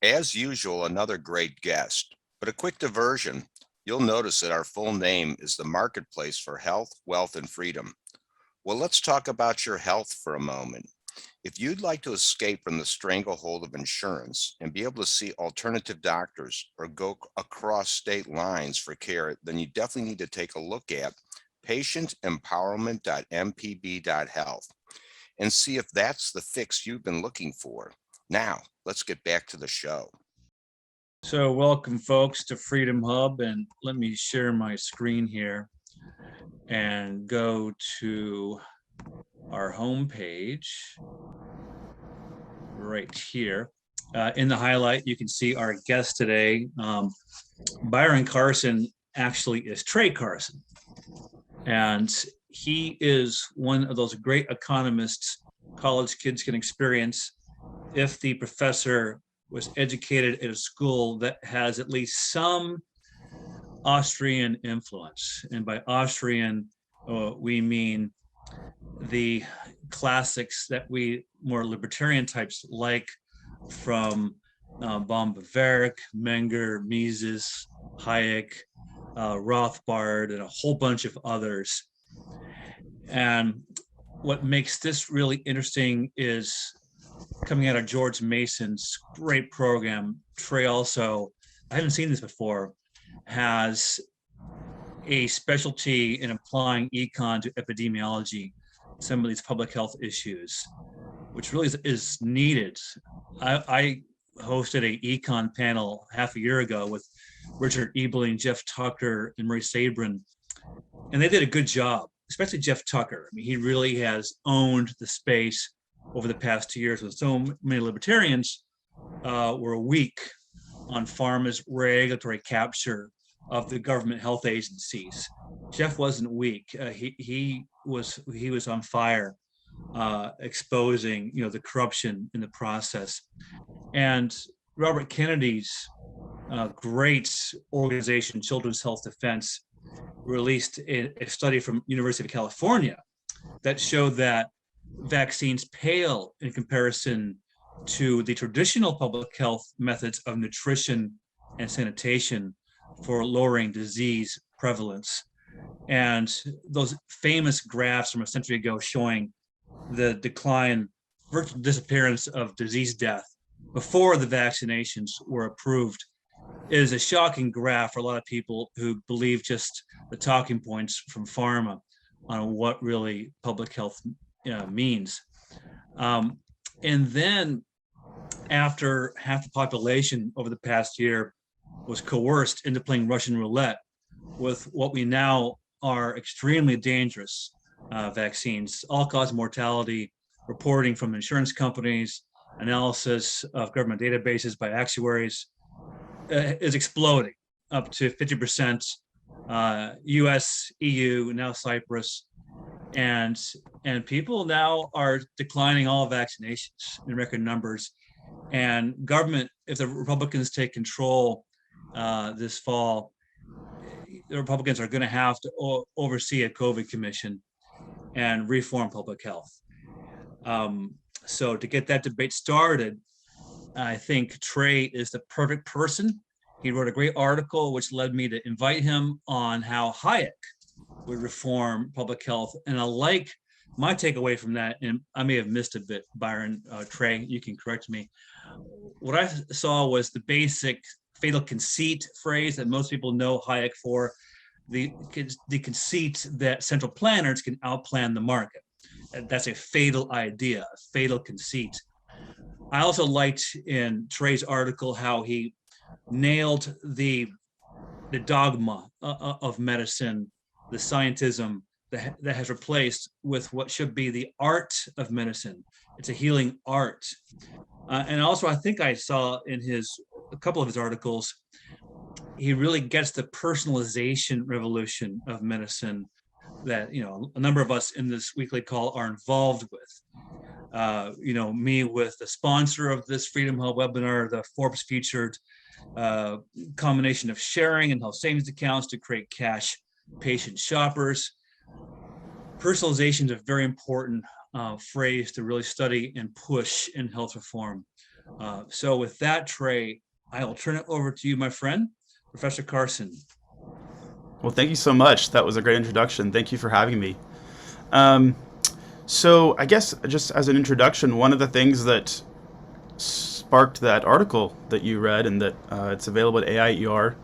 As usual, another great guest, but a quick diversion. You'll notice that our full name is the Marketplace for Health, Wealth, and Freedom. Well, let's talk about your health for a moment. If you'd like to escape from the stranglehold of insurance and be able to see alternative doctors or go across state lines for care, then you definitely need to take a look at patientempowerment.mpb.health and see if that's the fix you've been looking for. Now, let's get back to the show. So welcome folks to Freedom Hub, and let me share my screen here and go to our homepage right here. In the highlight, you can see our guest today. Byron Carson actually is Trey Carson, and he is one of those great economists college kids can experience if the professor was educated at a school that has at least some Austrian influence. And by Austrian, we mean the classics that we more libertarian types like, from Baum-Bavarik, Menger, Mises, Hayek, Rothbard, and a whole bunch of others. And what makes this really interesting is coming out of George Mason's great program. Trey also, I haven't seen this before, has a specialty in applying econ to epidemiology, some of these public health issues, which really is needed. I hosted a econ panel half a year ago with Richard Ebling, Jeff Tucker, and Marie Sabrin, and they did a good job, especially Jeff Tucker. I mean, he really has owned the space over the past 2 years, when so many libertarians were weak on pharma's regulatory capture of the government health agencies. Jeff wasn't weak. He was on fire, exposing the corruption in the process. And Robert Kennedy's great organization, Children's Health Defense, released a study from University of California that showed that vaccines pale in comparison to the traditional public health methods of nutrition and sanitation for lowering disease prevalence. And those famous graphs from a century ago showing the decline, virtual disappearance of disease death before the vaccinations were approved is a shocking graph for a lot of people who believe just the talking points from pharma on what really public health means. And then after half the population over the past year was coerced into playing Russian roulette with what we now are extremely dangerous vaccines, all-cause mortality, reporting from insurance companies, analysis of government databases by actuaries, is exploding up to 50%, US, EU, now Cyprus. And people now are declining all vaccinations in record numbers. And government, if the Republicans take control this fall, the Republicans are going to have to oversee a COVID commission and reform public health. So to get that debate started, I think Trey is the perfect person. He wrote a great article, which led me to invite him on how Hayek would reform public health. And I like my takeaway from that, and I may have missed a bit, Byron, Trey, you can correct me. What I saw was the basic fatal conceit phrase that most people know Hayek for, the conceit that central planners can outplan the market. That's a fatal idea, a fatal conceit. I also liked in Trey's article how he nailed the dogma of medicine, the scientism that has replaced with what should be the art of medicine. It's a healing art. And also, I think I saw in a couple of his articles, he really gets the personalization revolution of medicine that a number of us in this weekly call are involved with. Me with the sponsor of this Freedom Hub webinar, the Forbes featured combination of sharing and health savings accounts to create cash patient shoppers. Personalization is a very important phrase to really study and push in health reform. So with that, Trey, I'll turn it over to you, my friend, Professor Carson. Well, thank you so much. That was a great introduction. Thank you for having me. Um, so I guess just as an introduction, one of the things that sparked that article that you read and that it's available at AIER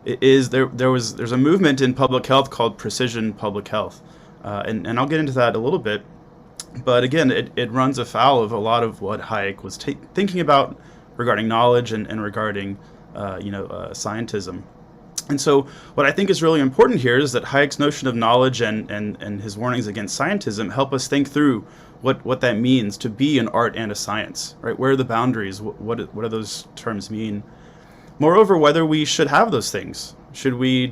is there's a movement in public health called precision public health. And I'll get into that a little bit. But again, it runs afoul of a lot of what Hayek was thinking about regarding knowledge and regarding scientism. And so what I think is really important here is that Hayek's notion of knowledge and his warnings against scientism help us think through what that means to be an art and a science, right? Where are the boundaries? What do those terms mean? Moreover, whether we should have those things. Should we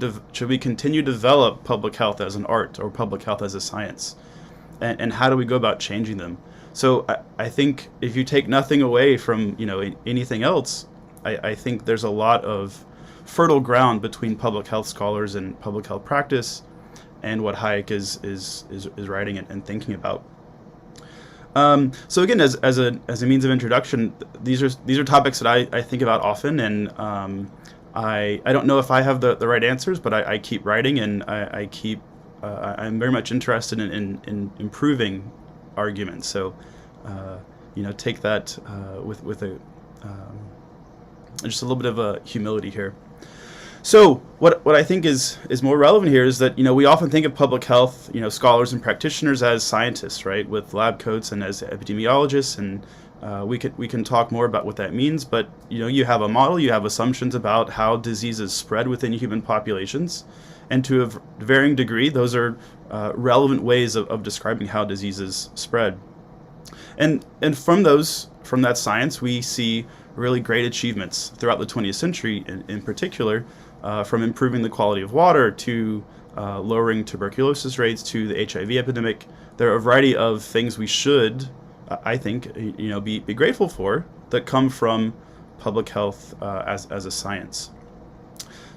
continue to develop public health as an art or public health as a science? And how do we go about changing them? So I think if you take nothing away from anything else, I think there's a lot of fertile ground between public health scholars and public health practice and what Hayek is writing and thinking about. So again, as a means of introduction, these are topics that I think about often, and I don't know if I have the right answers, but I keep writing, and I'm very much interested in improving arguments. So take that with a just a little bit of a humility here. So what I think is more relevant here is that we often think of public health scholars and practitioners as scientists, right, with lab coats and as epidemiologists, and we can talk more about what that means. But you have a model, you have assumptions about how diseases spread within human populations, and to a varying degree, those are relevant ways of describing how diseases spread. And from that science, we see really great achievements throughout the 20th century, in particular. From improving the quality of water to lowering tuberculosis rates to the HIV epidemic. There are a variety of things we should, I think, be grateful for that come from public health as a science.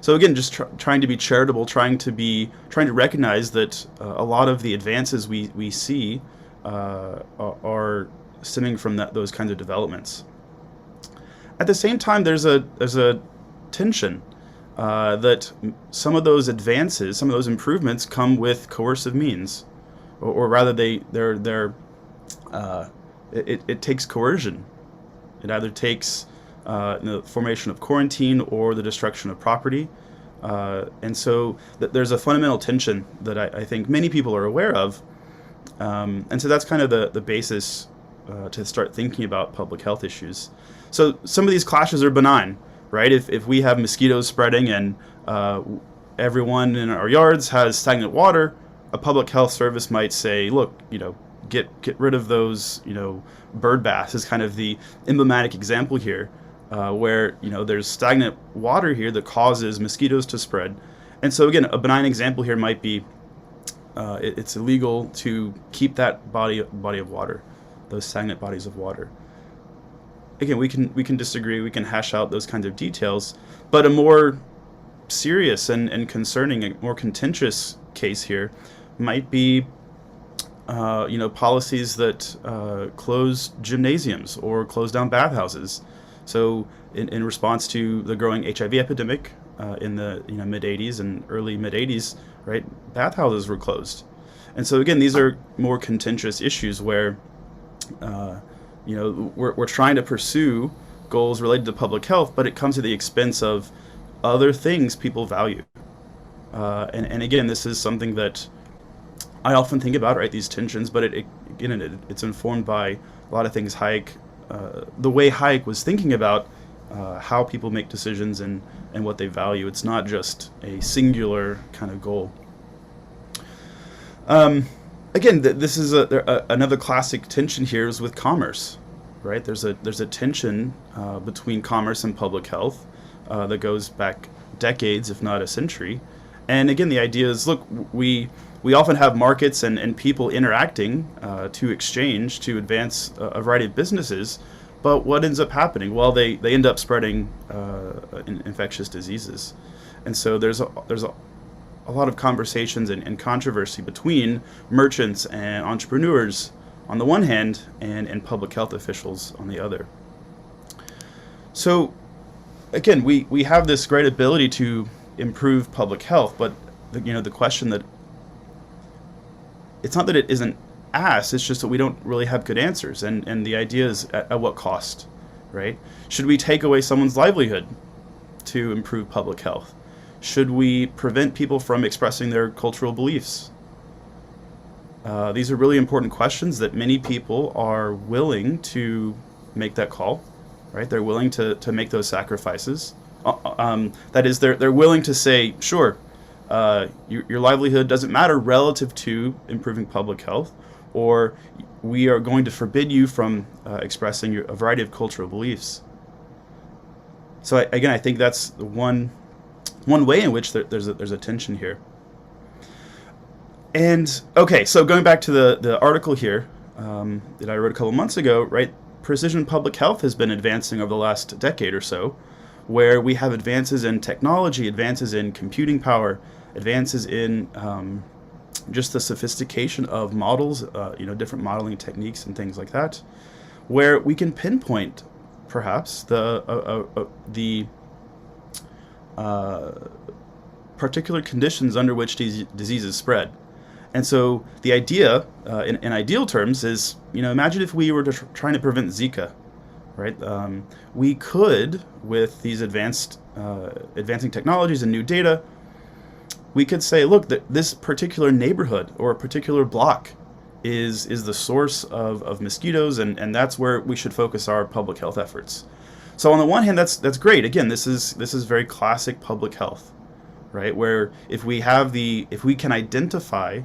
So again, just trying to be charitable, trying to recognize that a lot of the advances we see are stemming from those kinds of developments. At the same time, there's a tension. That some of those advances, some of those improvements come with coercive means, or rather it takes coercion. It either takes the formation of quarantine or the destruction of property. And so there's a fundamental tension that I think many people are aware of. And so that's kind of the basis to start thinking about public health issues. So some of these clashes are benign. Right? If we have mosquitoes spreading and everyone in our yards has stagnant water, a public health service might say, look, get rid of those, bird baths is kind of the emblematic example here, where, there's stagnant water here that causes mosquitoes to spread. And so again, a benign example here might be it's illegal to keep that body of water, those stagnant bodies of water. Again, we can disagree, we can hash out those kinds of details, but a more serious and concerning, a more contentious case here might be, policies that close gymnasiums or close down bathhouses. So, in response to the growing HIV epidemic in the mid '80s and early mid '80s, right, bathhouses were closed, and so again, these are more contentious issues where. We're trying to pursue goals related to public health, but it comes at the expense of other things people value. And again, this is something that I often think about, right? These tensions, but it's informed by a lot of things Hayek, the way Hayek was thinking about how people make decisions and what they value. It's not just a singular kind of goal. Again, this is another classic tension here is with commerce, right? There's a tension between commerce and public health that goes back decades, if not a century. And again, the idea is, look, we often have markets and people interacting to exchange, to advance a variety of businesses. But what ends up happening? Well, they end up spreading infectious diseases. And so there's a lot of conversations and controversy between merchants and entrepreneurs on the one hand and public health officials on the other. So again, we have this great ability to improve public health, but the question that it's not that it isn't asked, it's just that we don't really have good answers. And the idea is at what cost, right? Should we take away someone's livelihood to improve public health? Should we prevent people from expressing their cultural beliefs? These are really important questions that many people are willing to make that call, right? They're willing to make those sacrifices. That is, they're willing to say, sure, your livelihood doesn't matter relative to improving public health, or we are going to forbid you from expressing a variety of cultural beliefs. So again, I think that's one way in which there's a tension here. And okay, so going back to the article here that I wrote a couple months ago, right? Precision public health has been advancing over the last decade or so, where we have advances in technology, advances in computing power, advances in just the sophistication of models, different modeling techniques and things like that, where we can pinpoint perhaps the particular conditions under which these diseases spread. And so the idea, in ideal terms, is, imagine if we were trying to prevent Zika, right? We could, with these advancing technologies and new data, we could say, look, this particular neighborhood or a particular block is the source of mosquitoes, and that's where we should focus our public health efforts. So on the one hand, that's great. Again, this is very classic public health, right? Where if we can identify,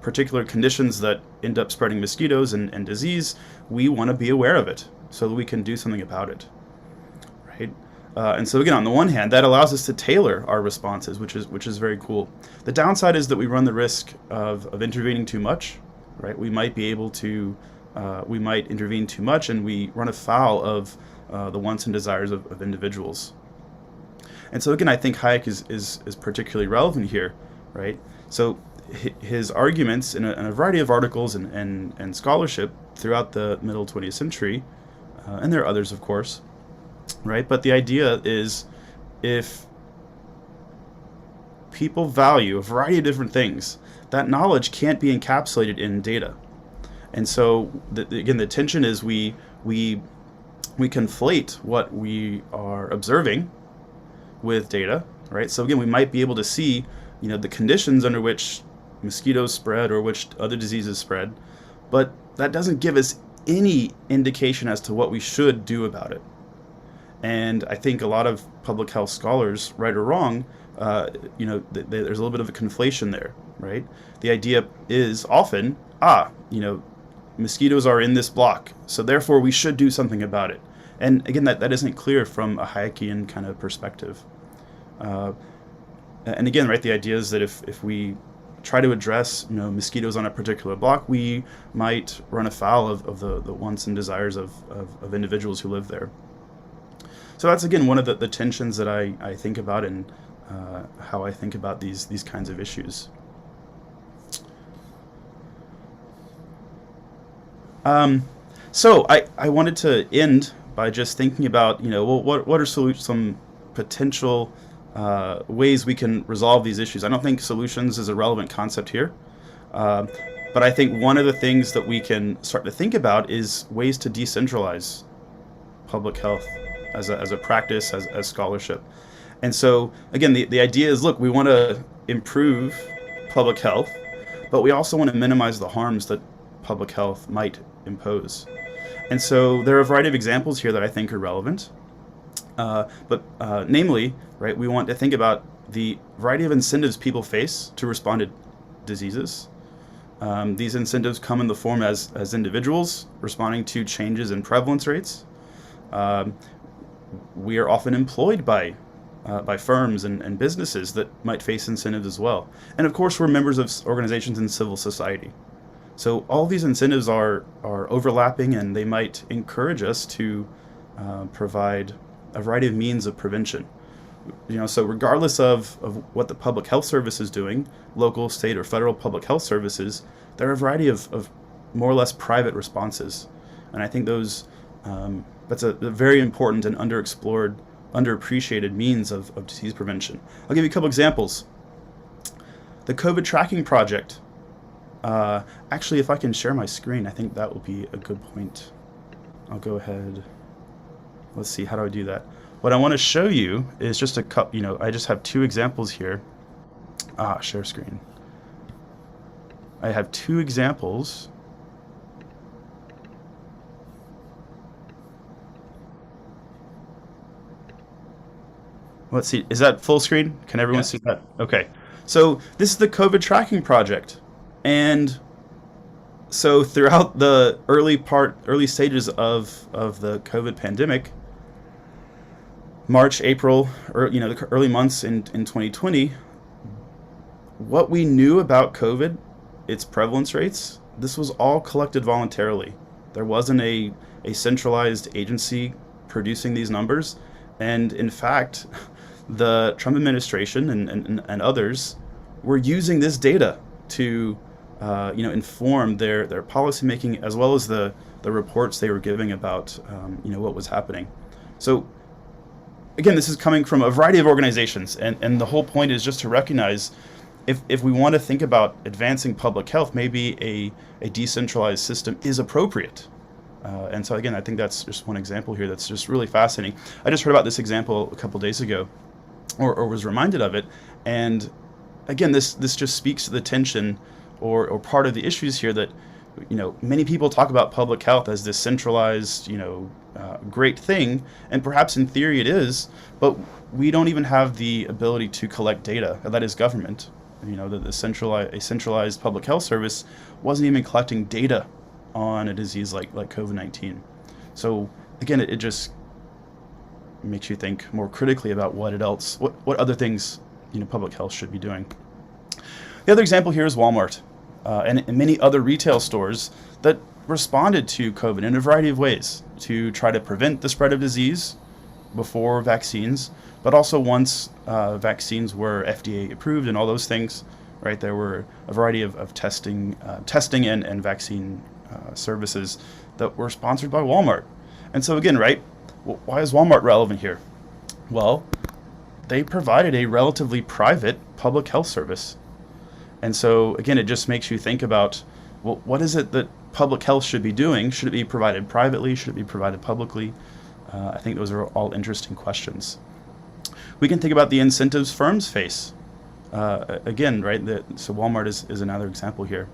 particular conditions that end up spreading mosquitoes and disease, we want to be aware of it so that we can do something about it, right? And so again, on the one hand, that allows us to tailor our responses, which is very cool. The downside is that we run the risk of intervening too much, right? We might intervene too much, and we run afoul of the wants and desires of individuals. And so again, I think Hayek is particularly relevant here, right? So his arguments in a variety of articles and scholarship throughout the middle 20th century, and there are others, of course, right? But the idea is, if people value a variety of different things, that knowledge can't be encapsulated in data. And so again, the tension is we conflate what we are observing with data, right? So again, we might be able to see, the conditions under which mosquitoes spread or which other diseases spread, but that doesn't give us any indication as to what we should do about it. And I think a lot of public health scholars, right or wrong, there's a little bit of a conflation there, right? The idea is often, mosquitoes are in this block, so therefore we should do something about it. And again, that isn't clear from a Hayekian kind of perspective. And again, right, the idea is that if we try to address mosquitoes on a particular block, we might run afoul of the wants and desires of individuals who live there. So that's again one of the tensions that I think about, and how I think about these kinds of issues. So I wanted to end by just thinking about what are some potential ways we can resolve these issues. I don't think solutions is a relevant concept here, but I think one of the things that we can start to think about is ways to decentralize public health as a practice, as scholarship. And so again, the idea is, look, we want to improve public health, but we also want to minimize the harms that public health might impose. And so there are a variety of examples here that I think are relevant. Namely, right, we want to think about the variety of incentives people face to respond to diseases. These incentives come in the form as individuals responding to changes in prevalence rates. We are often employed by firms and businesses that might face incentives as well. And of course, we're members of organizations in civil society. So all these incentives are overlapping, and they might encourage us to provide a variety of means of prevention. So regardless of what the public health service is doing, local, state, or federal public health services, there are a variety of more or less private responses. And I think those That's a very important and underexplored, underappreciated means of disease prevention. I'll give you a couple examples. The COVID tracking project. Actually, if I can share my screen, I think that will be a good point. I'll go ahead. Let's see, how do I do that? What I want to show you is just a couple, I just have two examples here. Share screen. I have two examples. Let's see, is that full screen? Can everyone see that? Okay. So this is the COVID tracking project. And so throughout the early stages of the COVID pandemic, March, April, or the early months in 2020, what we knew about COVID, its prevalence rates, this was all collected voluntarily. There wasn't a centralized agency producing these numbers. And in fact, the Trump administration and others were using this data to inform their policymaking, as well as the reports they were giving about what was happening. So again, this is coming from a variety of organizations, and the whole point is just to recognize if we want to think about advancing public health, maybe a decentralized system is appropriate. And so again, I think that's just one example here that's just really fascinating. I just heard about this example a couple days ago, or was reminded of it, and again, this just speaks to the tension or part of the issues here that many people talk about public health as this centralized great thing, and perhaps in theory it is, but we don't even have the ability to collect data. That is government. A centralized public health service wasn't even collecting data on a disease like COVID-19. So again, it just makes you think more critically about what other things public health should be doing. The other example here is Walmart and many other retail stores that responded to COVID in a variety of ways to try to prevent the spread of disease before vaccines, but also once vaccines were FDA approved and all those things, right? There were a variety of testing and vaccine services that were sponsored by Walmart. And so again, right, why is Walmart relevant here? Well, they provided a relatively private public health service. And so again, it just makes you think about, well, what is it that public health should be doing? Should it be provided privately? Should it be provided publicly? I think those are all interesting questions. We can think about the incentives firms face. Again, right, so Walmart is another example here.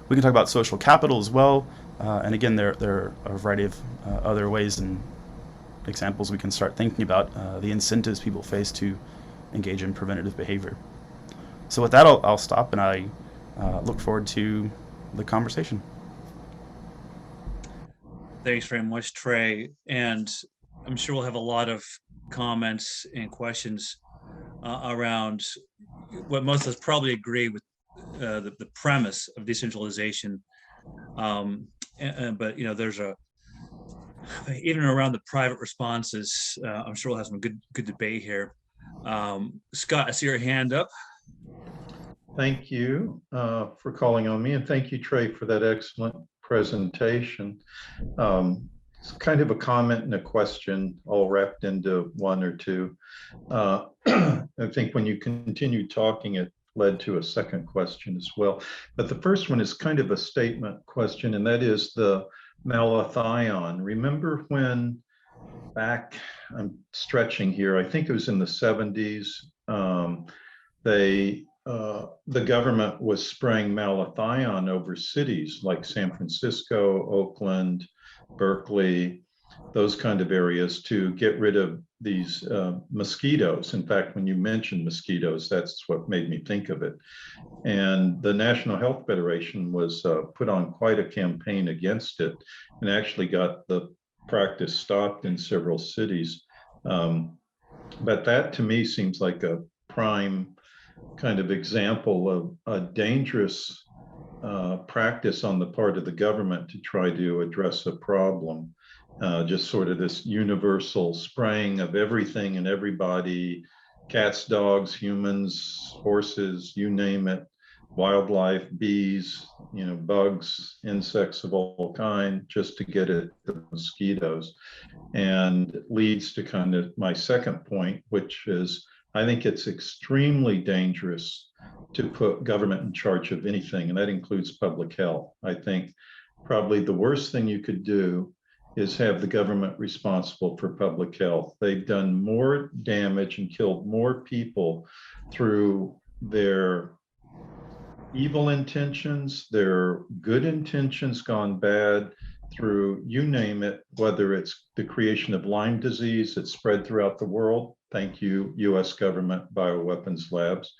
We can talk about social capital as well. And again, there are a variety of other ways and examples we can start thinking about the incentives people face to engage in preventative behavior. So with that, I'll stop, and I look forward to the conversation. Thanks very much, Trey. And I'm sure we'll have a lot of comments and questions around what most of us probably agree with the premise of decentralization. But there's even around the private responses, I'm sure we'll have some good debate here. Scott, I see your hand up. Thank you for calling on me, and thank you, Trey, for that excellent presentation. It's kind of a comment and a question all wrapped into one or two. I think when you continued talking, it led to a second question as well. But the first one is kind of a statement question, and that is the malathion. Remember when back, I'm stretching here, I think it was in the 70s, the government was spraying malathion over cities like San Francisco, Oakland, Berkeley, those kind of areas to get rid of these mosquitoes. In fact, when you mentioned mosquitoes, that's what made me think of it. And the National Health Federation was put on quite a campaign against it and actually got the practice stopped in several cities. But that to me seems like a prime kind of example of a dangerous practice on the part of the government to try to address a problem. Just sort of this universal spraying of everything and everybody, cats, dogs, humans, horses, you name it, wildlife, bees, bugs, insects of all kind, just to get at the mosquitoes. And it leads to kind of my second point, which is I think it's extremely dangerous to put government in charge of anything, and that includes public health. I think probably the worst thing you could do is have the government responsible for public health. They've done more damage and killed more people through their evil intentions, their good intentions gone bad, through you name it, whether it's the creation of Lyme disease that spread throughout the world. Thank you, US government bioweapons labs.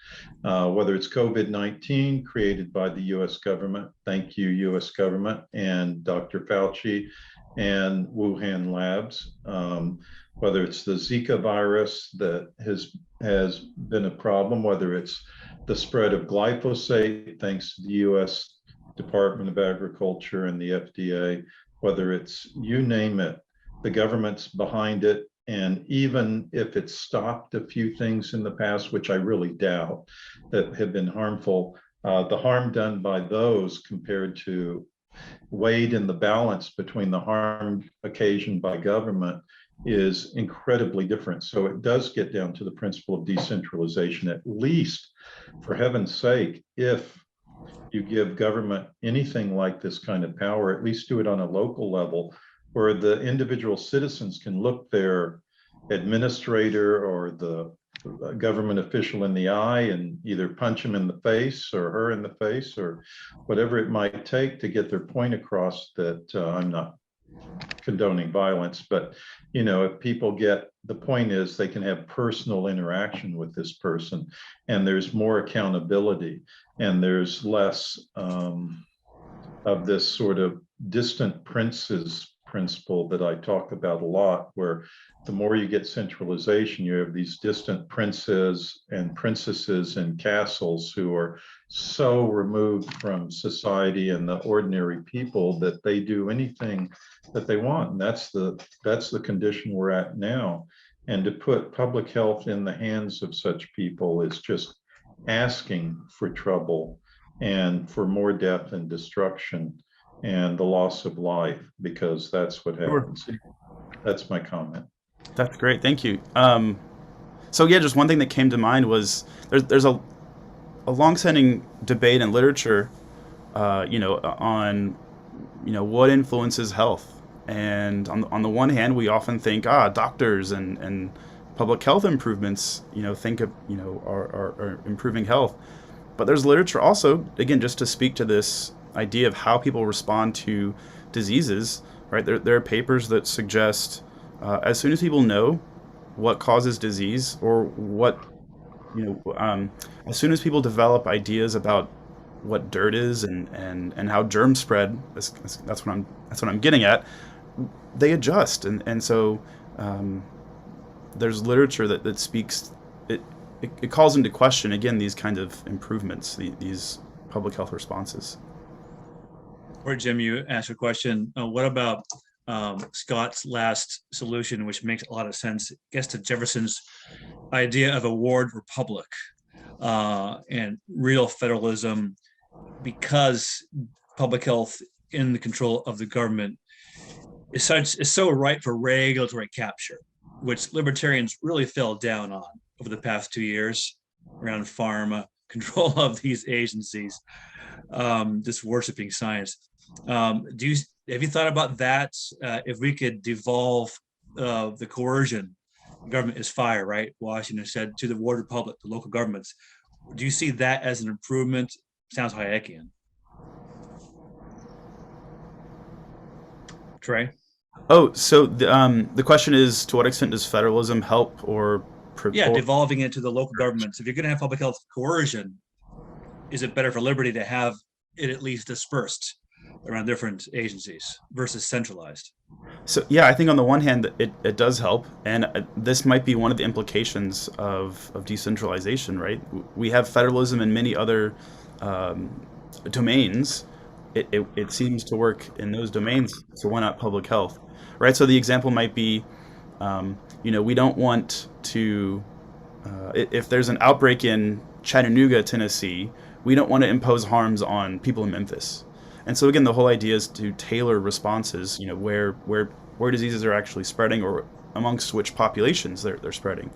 Whether it's COVID-19 created by the US government. Thank you, US government and Dr. Fauci and Wuhan labs. Whether it's the Zika virus that has been a problem, whether it's the spread of glyphosate, thanks to the US Department of Agriculture and the FDA, whether it's you name it, the government's behind it. And even if it's stopped a few things in the past, which I really doubt, that have been harmful, the harm done by those compared to weighed in the balance between the harm occasioned by government is incredibly different. So it does get down to the principle of decentralization, at least, for heaven's sake, if you give government anything like this kind of power, at least do it on a local level where the individual citizens can look their administrator or the government official in the eye and either punch him in the face or her in the face or whatever it might take to get their point across that I'm not condoning violence, but if people get the point is they can have personal interaction with this person and there's more accountability and there's less of this sort of distant princes principle that I talk about a lot, where the more you get centralization, you have these distant princes and princesses in castles who are so removed from society and the ordinary people that they do anything that they want. And that's the condition we're at now. And to put public health in the hands of such people is just asking for trouble and for more death and destruction and the loss of life, because that's what happens. Sure. That's my comment. That's great. Thank you. So yeah, just one thing that came to mind was there's a long-standing debate in literature, on what influences health. And on the one hand, we often think doctors and public health improvements, are improving health. But there's literature also, again, just to speak to this idea of how people respond to diseases, right? There are papers that suggest as soon as people know what causes disease or what, as soon as people develop ideas about what dirt is and how germs spread, that's what I'm getting at, they adjust. And so there's literature that speaks, it calls into question, again, these kind of improvements, these public health responses. Or Jim, you asked a question. What about Scott's last solution, which makes a lot of sense? It gets to Jefferson's idea of a ward republic and real federalism, because public health in the control of the government is so ripe for regulatory capture, which libertarians really fell down on over the past 2 years around pharma control of these agencies, just worshiping science. Have you thought about that? If we could devolve the coercion, government is fire, right? Washington said, to the ward republic, the local governments. Do you see that as an improvement? Sounds Hayekian. Trey? Oh, so the question is, to what extent does federalism help or devolving into the local governments? If you're going to have public health coercion, is it better for liberty to have it at least dispersed around different agencies versus centralized? So yeah, I think on the one hand it does help, and this might be one of the implications of decentralization, right? We have federalism in many other domains. It seems to work in those domains, so why not public health, right? So the example might be, we don't want to, if there's an outbreak in Chattanooga, Tennessee, we don't want to impose harms on people in Memphis. And so again, the whole idea is to tailor responses, where diseases are actually spreading or amongst which populations they're spreading.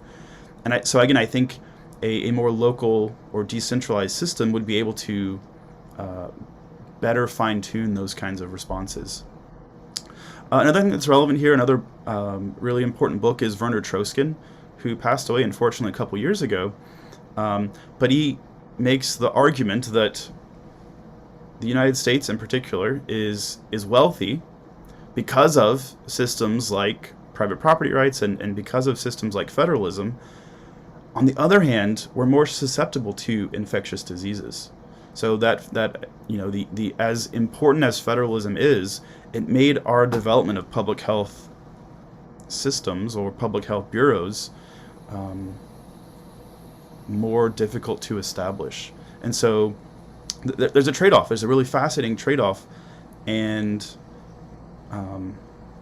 And so again, I think a more local or decentralized system would be able to better fine-tune those kinds of responses. Another thing that's relevant here, another really important book is Werner Troskin, who passed away, unfortunately, a couple years ago. But he makes the argument that the United States in particular is wealthy because of systems like private property rights and because of systems like federalism. On the other hand, we're more susceptible to infectious diseases. So that the as important as federalism is, it made our development of public health systems or public health bureaus more difficult to establish. And so there's a trade-off. There's a really fascinating trade-off. And,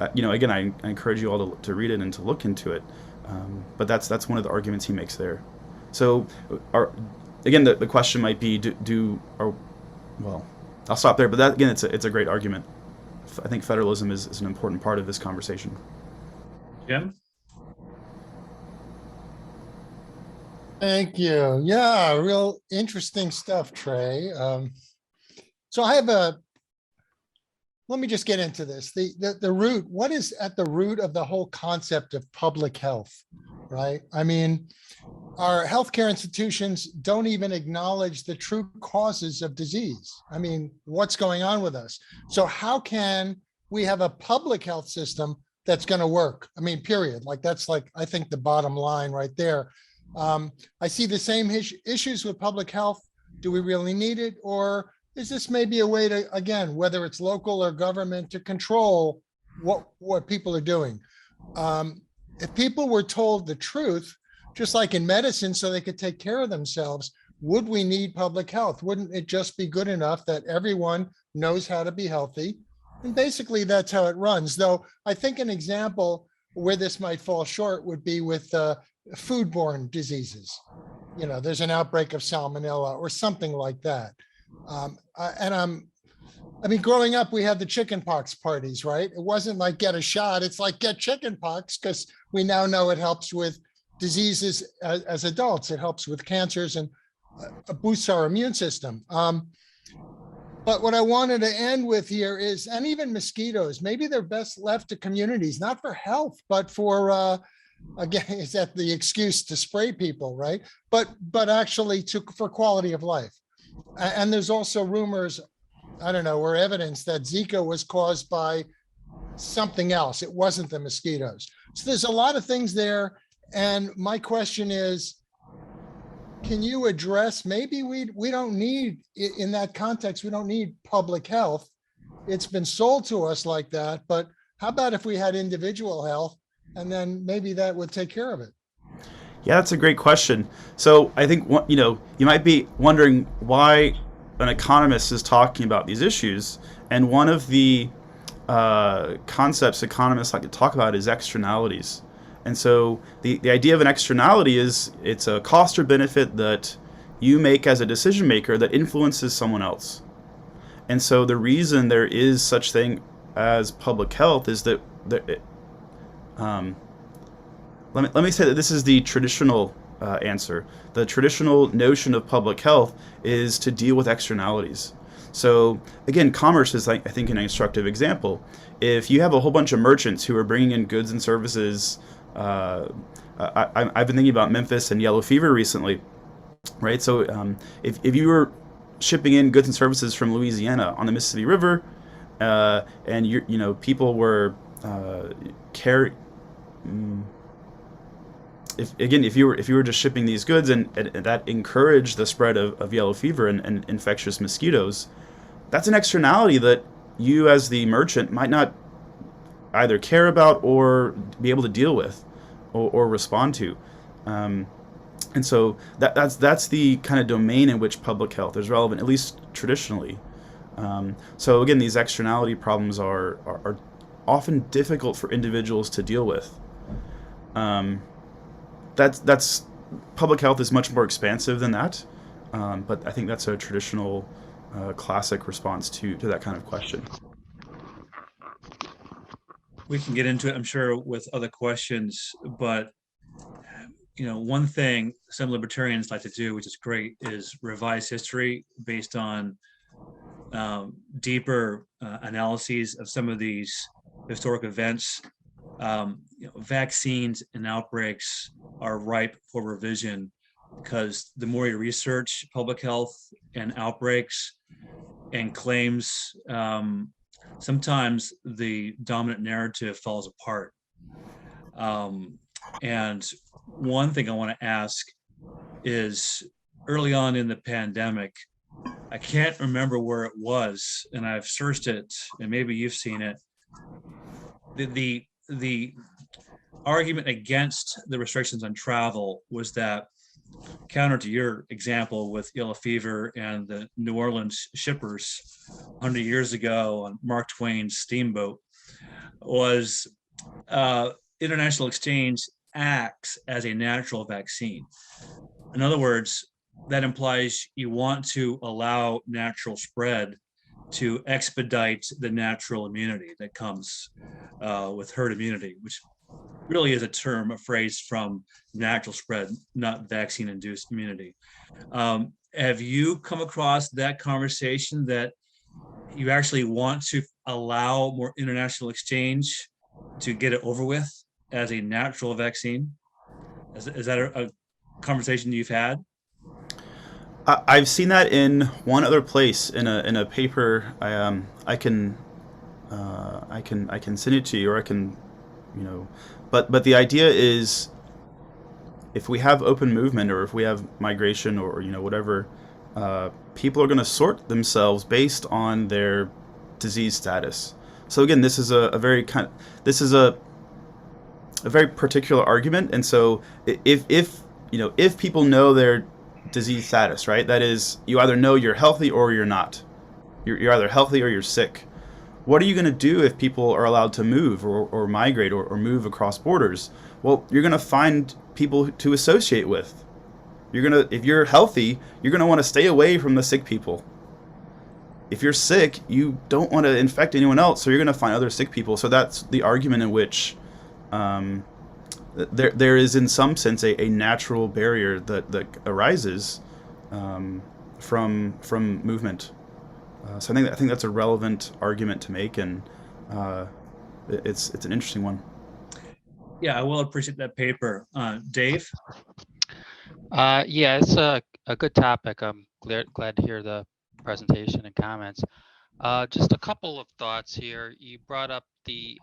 again, I encourage you all to read it and to look into it. But that's one of the arguments he makes there. So, again, the question might be, well, I'll stop there. But that, again, it's a great argument. I think federalism is an important part of this conversation. Jim? Thank you. Yeah, real interesting stuff, Trey. So I have let me just get into this. The root, what is at the root of the whole concept of public health, right? I mean, our healthcare institutions don't even acknowledge the true causes of disease. I mean, what's going on with us? So how can we have a public health system that's going to work? I mean, period. That's I think the bottom line right there. I see the same issues with public health. Do we really need it? Or is this maybe a way to, again, whether it's local or government, to control what people are doing? If people were told the truth, just like in medicine, so they could take care of themselves, would we need public health? Wouldn't it just be good enough that everyone knows how to be healthy? And basically that's how it runs. Though I think an example where this might fall short would be with foodborne diseases. There's an outbreak of salmonella or something like that. Growing up, we had the chickenpox parties, right? It wasn't like get a shot. It's like get chickenpox, because we now know it helps with diseases as adults. It helps with cancers and boosts our immune system. But what I wanted to end with here is, and even mosquitoes, maybe they're best left to communities, not for health, but for, again, is that the excuse to spray people, right? But actually for quality of life. And there's also rumors, I don't know, or evidence that Zika was caused by something else. It wasn't the mosquitoes. So there's a lot of things there. And my question is, can you address, maybe we don't need, in that context, we don't need public health. It's been sold to us like that, but how about if we had individual health, and then maybe that would take care of it? Yeah, that's a great question. So I think, you might be wondering why an economist is talking about these issues. And one of the concepts economists like to talk about is externalities. And so the idea of an externality is it's a cost or benefit that you make as a decision maker that influences someone else. And so the reason there is such thing as public health is that let me say that this is the traditional answer. The traditional notion of public health is to deal with externalities. So again, commerce is, I think, an instructive example. If you have a whole bunch of merchants who are bringing in goods and services, I've been thinking about Memphis and yellow fever recently, right? So if you were shipping in goods and services from Louisiana on the Mississippi River, and people were if you were just shipping these goods and that encouraged the spread of yellow fever and infectious mosquitoes, that's an externality that you as the merchant might not either care about or be able to deal with or respond to. And so that's the kind of domain in which public health is relevant, at least traditionally. So again, these externality problems are often difficult for individuals to deal with. That's public health is much more expansive than that. But I think that's a traditional, classic response to that kind of question. We can get into it, I'm sure, with other questions, but one thing some libertarians like to do, which is great, is revise history based on deeper analyses of some of these historic events. Vaccines and outbreaks are ripe for revision because the more you research public health and outbreaks and claims, sometimes the dominant narrative falls apart. And one thing I want to ask is, early on in the pandemic, I can't remember where it was, and I've searched it, and maybe you've seen it. The argument against the restrictions on travel was that, counter to your example with yellow fever and the New Orleans shippers 100 years ago on Mark Twain's steamboat, was international exchange acts as a natural vaccine. In other words, that implies you want to allow natural spread to expedite the natural immunity that comes with herd immunity, which really is a phrase from natural spread, not vaccine-induced immunity. Have you come across that conversation, that you actually want to allow more international exchange to get it over with as a natural vaccine? Is that a conversation you've had? I've seen that in one other place in a paper. I can send it to you, or I can, but the idea is, if we have open movement, or if we have migration, or whatever, people are going to sort themselves based on their disease status. So again, this is a very particular argument, and so if people know their disease status, right? That is, you either know you're healthy or you're not. You're either healthy or you're sick. What are you going to do if people are allowed to move or migrate or move across borders? Well, you're going to find people to associate with. If you're healthy, you're going to want to stay away from the sick people. If you're sick, you don't want to infect anyone else, so you're going to find other sick people. So that's the argument in which there is, in some sense, a natural barrier that arises from movement. So I think that's a relevant argument to make, and it's an interesting one. Yeah, I will appreciate that paper. Dave? Yeah, it's a good topic. I'm glad to hear the presentation and comments. Just a couple of thoughts here. You brought up the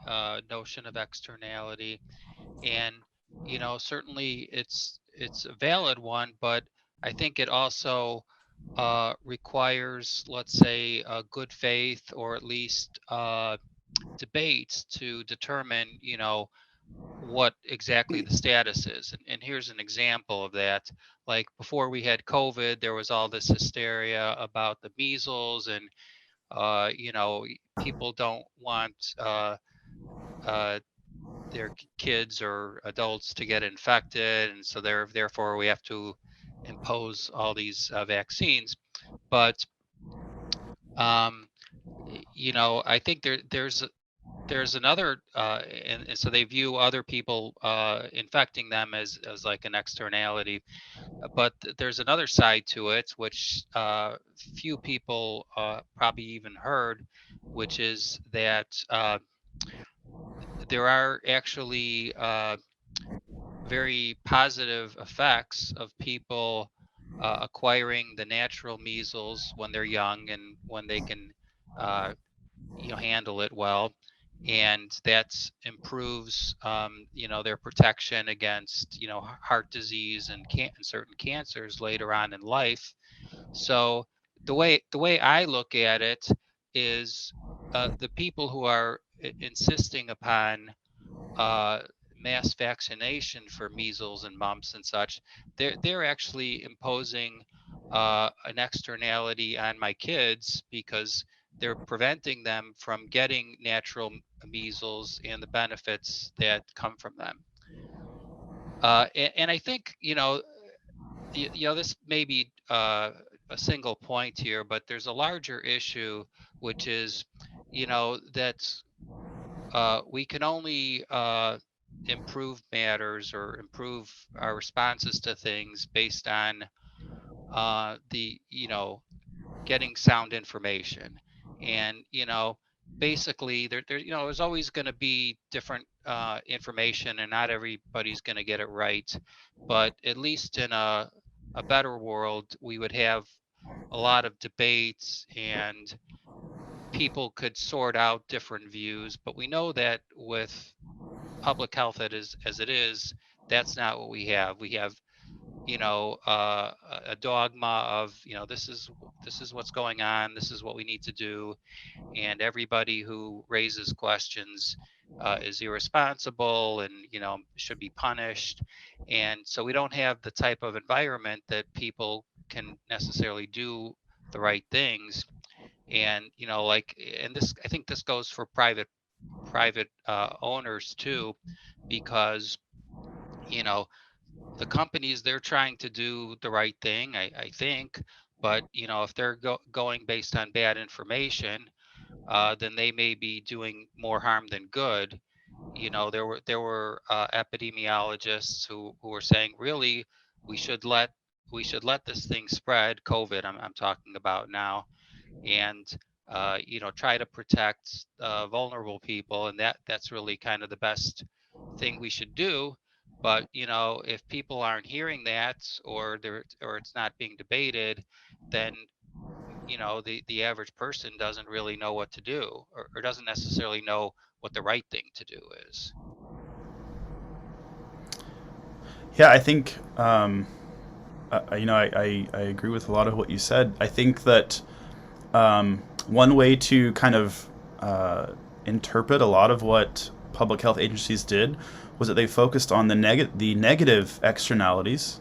notion of externality, and certainly it's a valid one, but I think it also requires, let's say, a good faith, or at least debates to determine what exactly the status is. And here's an example of that. Like, before we had COVID, there was all this hysteria about the measles, and people don't want their kids or adults to get infected, and so therefore we have to impose all these vaccines. But I think there's another, and so they view other people infecting them as like an externality. But there's another side to it, which few people probably even heard, which is that there are actually very positive effects of people acquiring the natural measles when they're young, and when they can handle it well, and that improves their protection against heart disease and certain cancers later on in life. So the way I look at it is, the people who are insisting upon mass vaccination for measles and mumps and such, they're actually imposing an externality on my kids, because they're preventing them from getting natural measles and the benefits that come from them. And I think This may be a single point here, but there's a larger issue, which is, that we can only improve matters or improve our responses to things based on the getting sound information. And basically there's always going to be different information, and not everybody's going to get it right. But at least in a better world, we would have a lot of debates, and people could sort out different views. But we know that with public health as it is, that's not what we have. We have a dogma of this is what's going on, this is what we need to do, and everybody who raises questions is irresponsible and should be punished. And so we don't have the type of environment that people can necessarily do the right things. And and this, I think this goes for private owners too, because the companies, they're trying to do the right thing, I think. But if they're going based on bad information, then they may be doing more harm than good. There were epidemiologists who were saying, really, we should let this thing spread, COVID, I'm talking about now, and try to protect vulnerable people, and that's really kind of the best thing we should do. But if people aren't hearing that, or it's not being debated, then the average person doesn't really know what to do, or doesn't necessarily know what the right thing to do is. Yeah, I think I agree with a lot of what you said. I think that one way to kind of interpret a lot of what public health agencies did was that they focused on the negative externalities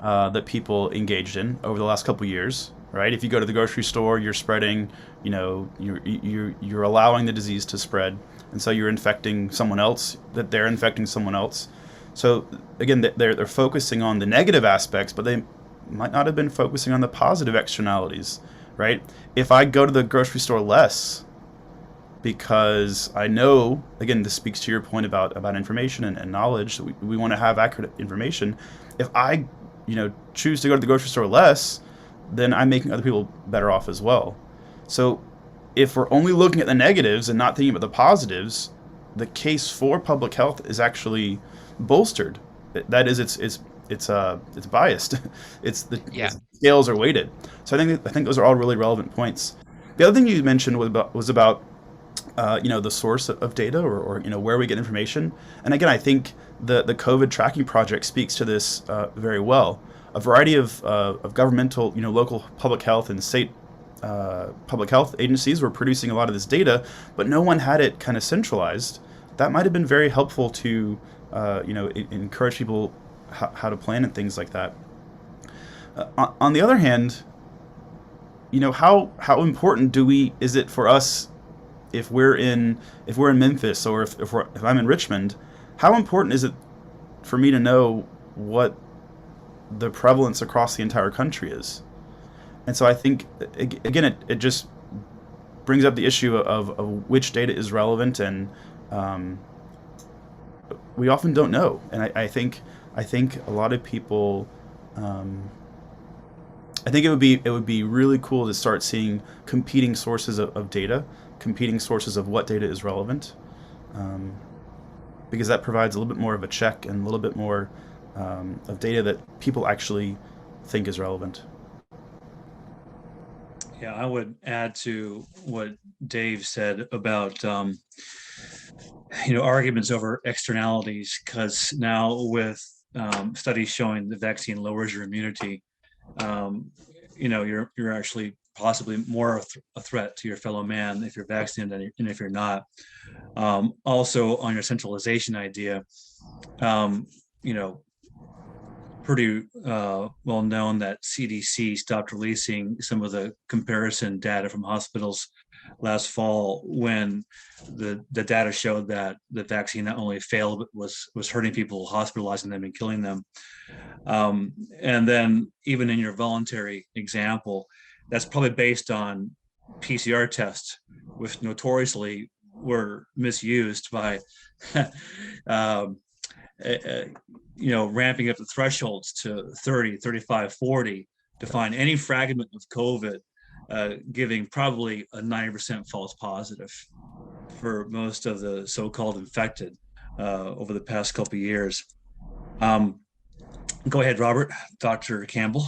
that people engaged in over the last couple of years. Right? If you go to the grocery store, you're spreading, you're allowing the disease to spread, and so you're infecting someone else. That they're infecting someone else. So again, they're focusing on the negative aspects, but they might not have been focusing on the positive externalities. Right? If I go to the grocery store less, because I know, again, this speaks to your point about information and knowledge. So we want to have accurate information. If I, choose to go to the grocery store less, then I'm making other people better off as well. So if we're only looking at the negatives and not thinking about the positives, the case for public health is actually bolstered. That is, it's biased. The scales are weighted. So I think those are all really relevant points. The other thing you mentioned was about the source of data, or where we get information. And again, I think the COVID tracking project speaks to this very well. A variety of governmental, local public health and state public health agencies were producing a lot of this data, but no one had it kind of centralized. That might have been very helpful to, encourage people how to plan and things like that. On the other hand, how important is it for us, if we're in Memphis, or if I'm in Richmond, how important is it for me to know what the prevalence across the entire country is? And so I think, again, it just brings up the issue of which data is relevant, and we often don't know. And I think a lot of people, I think it would be really cool to start seeing competing sources of data, competing sources of what data is relevant, because that provides a little bit more of a check and a little bit more of data that people actually think is relevant. Yeah, I would add to what Dave said about arguments over externalities, because now with studies showing the vaccine lowers your immunity, you're actually possibly more a threat to your fellow man if you're vaccinated than if you're not. Also, on your centralization idea, pretty well known that CDC stopped releasing some of the comparison data from hospitals last fall when the data showed that the vaccine not only failed, but was hurting people, hospitalizing them and killing them. And then even in your voluntary example, that's probably based on PCR tests, which notoriously were misused by, ramping up the thresholds to 30, 35, 40 to find any fragment of COVID, giving probably a 90% false positive for most of the so-called infected over the past couple of years. Go ahead, Robert. Dr. Campbell.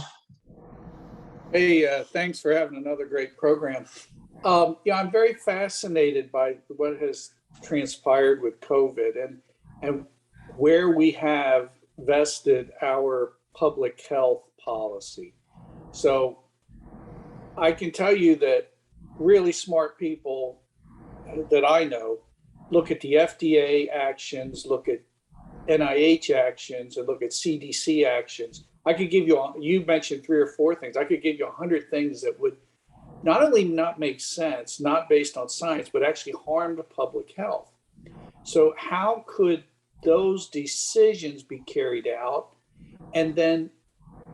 Hey, thanks for having another great program. I'm very fascinated by what has transpired with COVID and where we have vested our public health policy. So I can tell you that really smart people that I know look at the FDA actions, look at NIH actions, and look at CDC actions. I could give you, you mentioned 3 or 4 things. I could give you 100 things that would not only not make sense, not based on science, but actually harm the public health. So how could those decisions be carried out? And then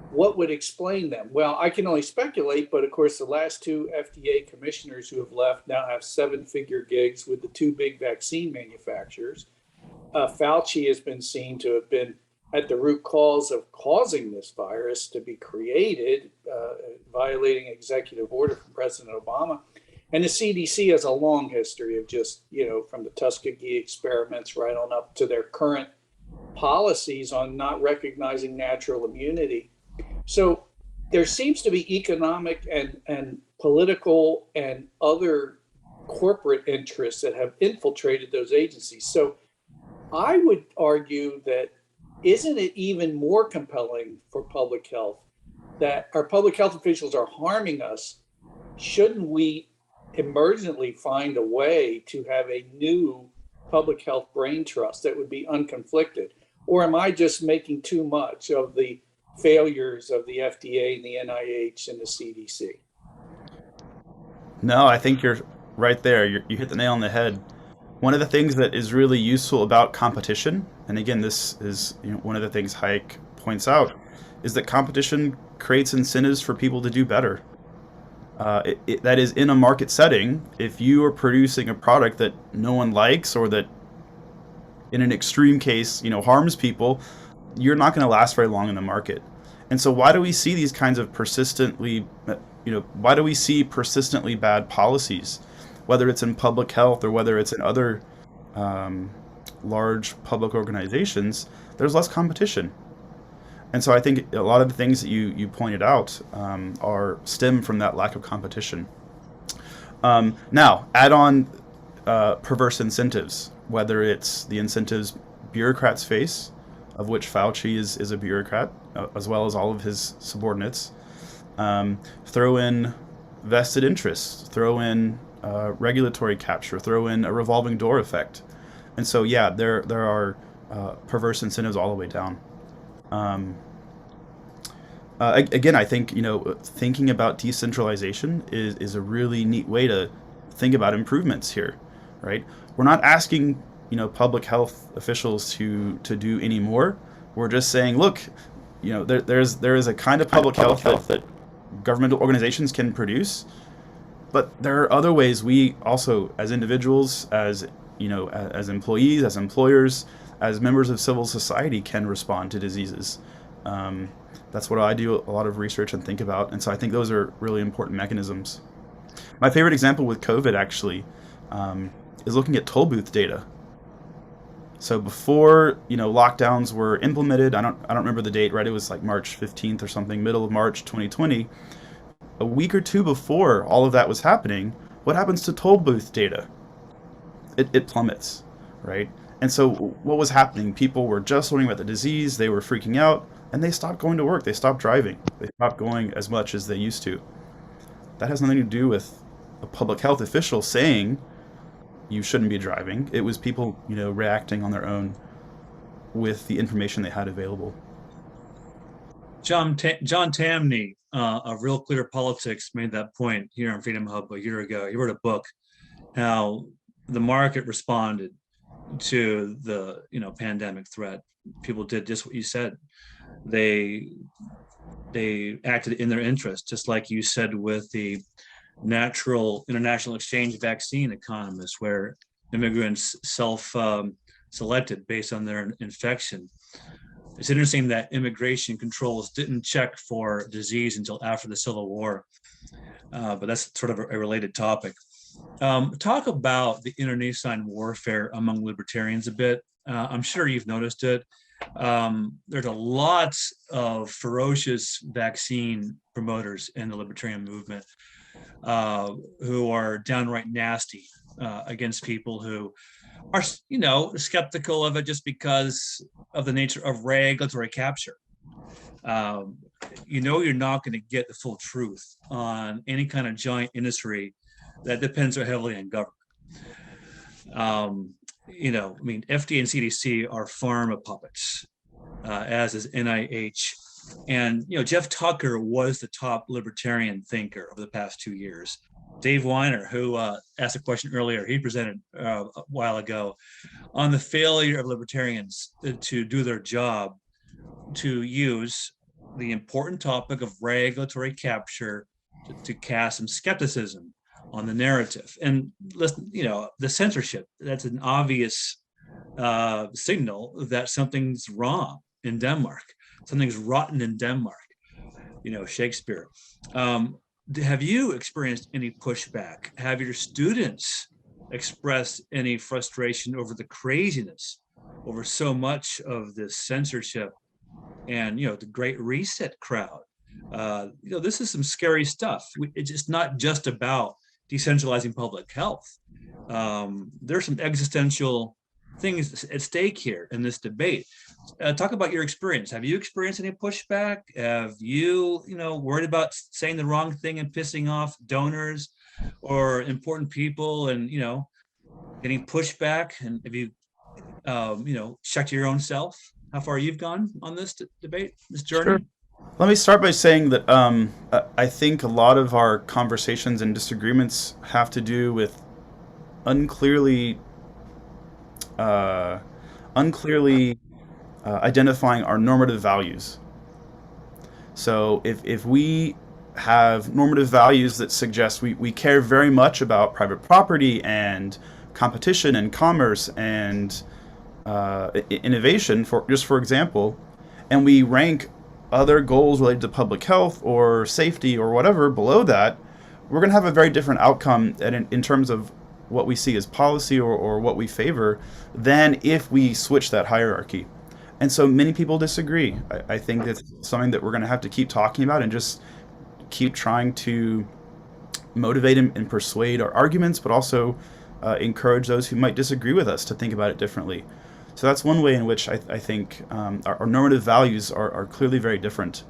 what would explain them? Well, I can only speculate, but of course, the last 2 FDA commissioners who have left now have 7-figure gigs with the 2 big vaccine manufacturers. Fauci has been seen to have been at the root cause of causing this virus to be created, violating executive order from President Obama. And the CDC has a long history of just, from the Tuskegee experiments right on up to their current policies on not recognizing natural immunity. So there seems to be economic and political and other corporate interests that have infiltrated those agencies. So I would argue that isn't it even more compelling for public health that our public health officials are harming us? Shouldn't we emergently find a way to have a new public health brain trust that would be unconflicted? Or am I just making too much of the failures of the FDA and the NIH and the CDC? No, I think you're right there. You hit the nail on the head. One of the things that is really useful about competition, and again, this is one of the things Hayek points out, is that competition creates incentives for people to do better. That is, in a market setting, if you are producing a product that no one likes or that, in an extreme case, harms people, you're not going to last very long in the market. And so, why do we see these kinds of persistently bad policies? Whether it's in public health or whether it's in other large public organizations, there's less competition. And so I think a lot of the things that you pointed out stem from that lack of competition. Now, add on perverse incentives, whether it's the incentives bureaucrats face, of which Fauci is a bureaucrat, as well as all of his subordinates. Throw in vested interests, throw in regulatory capture, throw in a revolving door effect. And so, yeah, there are perverse incentives all the way down. Again, I think, thinking about decentralization is a really neat way to think about improvements here, right? We're not asking, public health officials to do any more. We're just saying, look, there is a kind of public health that governmental organizations can produce, but there are other ways we also, as individuals, as employees, as employers, as members of civil society, can respond to diseases. That's what I do a lot of research and think about, and so I think those are really important mechanisms. My favorite example with COVID actually is looking at toll booth data. So before lockdowns were implemented, I don't remember the date, right? It was like March 15th or something, middle of March 2020. A week or 2 before all of that was happening, what happens to toll booth data? It plummets, right? And so what was happening? People were just learning about the disease, they were freaking out, and they stopped going to work, they stopped driving, they stopped going as much as they used to. That has nothing to do with a public health official saying you shouldn't be driving. It was people, reacting on their own with the information they had available. John Tamny of Real Clear Politics made that point here on Freedom Hub a year ago. He wrote a book how the market responded to the pandemic threat. People did just what you said. They acted in their interest, just like you said with the natural international exchange vaccine economists, where immigrants selected based on their infection. It's interesting that immigration controls didn't check for disease until after the Civil War, but that's sort of a related topic. Talk about the internecine warfare among libertarians a bit. I'm sure you've noticed it. There's a lot of ferocious vaccine promoters in the libertarian movement who are downright nasty against people who are, skeptical of it just because of the nature of regulatory capture. You're not going to get the full truth on any kind of giant industry that depends so heavily on government. FDA and CDC are pharma puppets, as is NIH. And, Jeff Tucker was the top libertarian thinker over the past 2 years. Dave Weiner, who asked a question earlier, he presented a while ago on the failure of libertarians to do their job, to use the important topic of regulatory capture to cast some skepticism on the narrative. And listen, the censorship, that's an obvious signal that something's wrong in Denmark. Something's rotten in Denmark, Shakespeare. Have you experienced any pushback? Have your students expressed any frustration over the craziness, over so much of this censorship and, the Great Reset crowd? This is some scary stuff. It's not just about decentralizing public health. There's some existential things at stake here in this debate. Talk about your experience. Have you experienced any pushback? Have you, worried about saying the wrong thing and pissing off donors or important people and, getting pushback? And have you, checked your own self? How far you've gone on this debate, this journey? Sure. Let me start by saying that I think a lot of our conversations and disagreements have to do with unclearly identifying our normative values. So if we have normative values that suggest we care very much about private property and competition and commerce and innovation, for example, and we rank other goals related to public health or safety or whatever below that, we're going to have a very different outcome in terms of what we see as policy or what we favor than if we switch that hierarchy. And so many people disagree. I think that's something that we're going to have to keep talking about and just keep trying to motivate and persuade our arguments, but also encourage those who might disagree with us to think about it differently. So that's one way in which I think our normative values are clearly very different.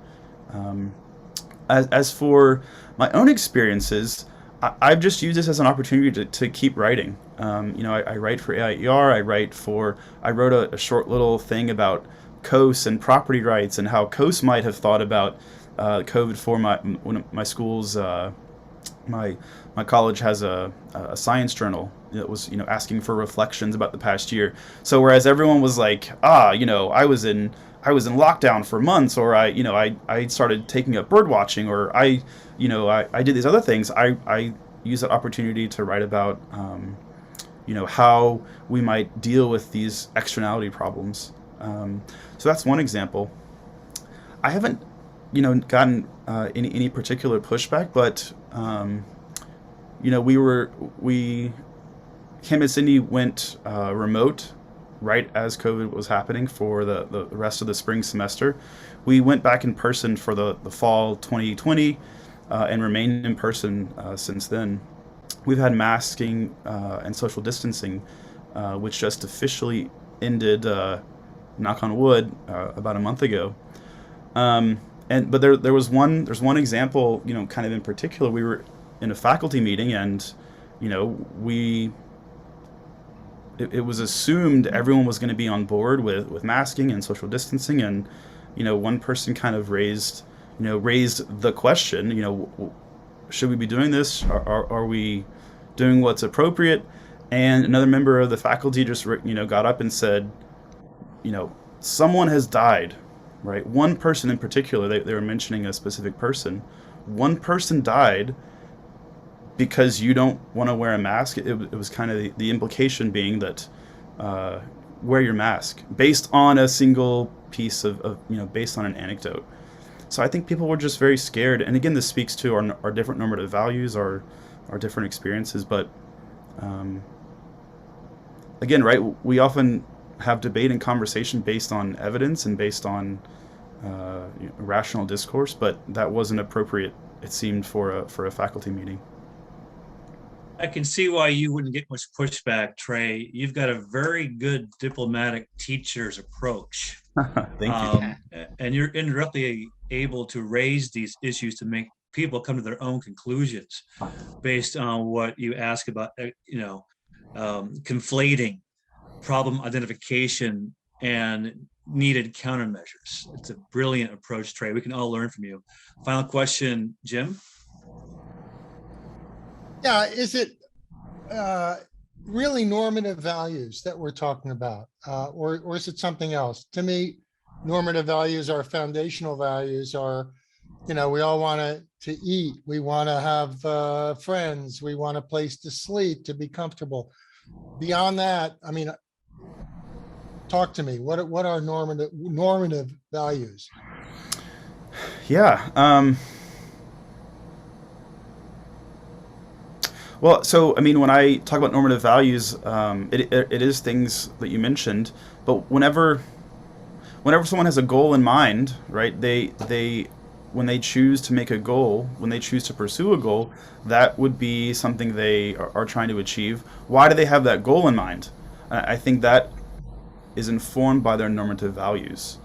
As for my own experiences, I've just used this as an opportunity to keep writing. I write for AIER. I wrote a short little thing about COAS and property rights and how COAS might have thought about COVID for my school's. My college has a science journal that was asking for reflections about the past year. So whereas everyone was like, I was in lockdown for months, or I started taking up bird watching, or I did these other things. I use that opportunity to write about how we might deal with these externality problems. So that's one example. I haven't gotten any particular pushback, but Hamden-Sidney went remote right as COVID was happening for the rest of the spring semester. We went back in person for the fall 2020 and remained in person since then. We've had masking and social distancing, which just officially ended, knock on wood, about a month ago. But there's one example, kind of in particular. We were in a faculty meeting, and it was assumed everyone was going to be on board with masking and social distancing, and one person kind of raised the question, should we be doing this? Are we doing what's appropriate? And another member of the faculty just, got up and said, someone has died, right? One person in particular, they were mentioning a specific person. One person died because you don't want to wear a mask. It was kind of the implication being that wear your mask based on a single piece of based on an anecdote. So I think people were just very scared. And again, this speaks to our different normative values, our different experiences. But again, right, we often have debate and conversation based on evidence and based on rational discourse, but that wasn't appropriate, it seemed, for a faculty meeting. I can see why you wouldn't get much pushback, Trey. You've got a very good diplomatic teacher's approach. Thank you. And you're indirectly able to raise these issues to make people come to their own conclusions based on what you ask about, conflating problem identification and needed countermeasures. It's a brilliant approach, Trey. We can all learn from you. Final question, Jim? Yeah, is it really normative values that we're talking about? Or is it something else? To me, normative values are foundational values, are, we all want to eat. We want to have friends. We want a place to sleep, to be comfortable. Beyond that, talk to me. What are normative values? Yeah. Well, so when I talk about normative values, it is things that you mentioned. But whenever someone has a goal in mind, right? When they choose to make a goal, when they choose to pursue a goal, that would be something they are trying to achieve. Why do they have that goal in mind? I think that is informed by their normative values.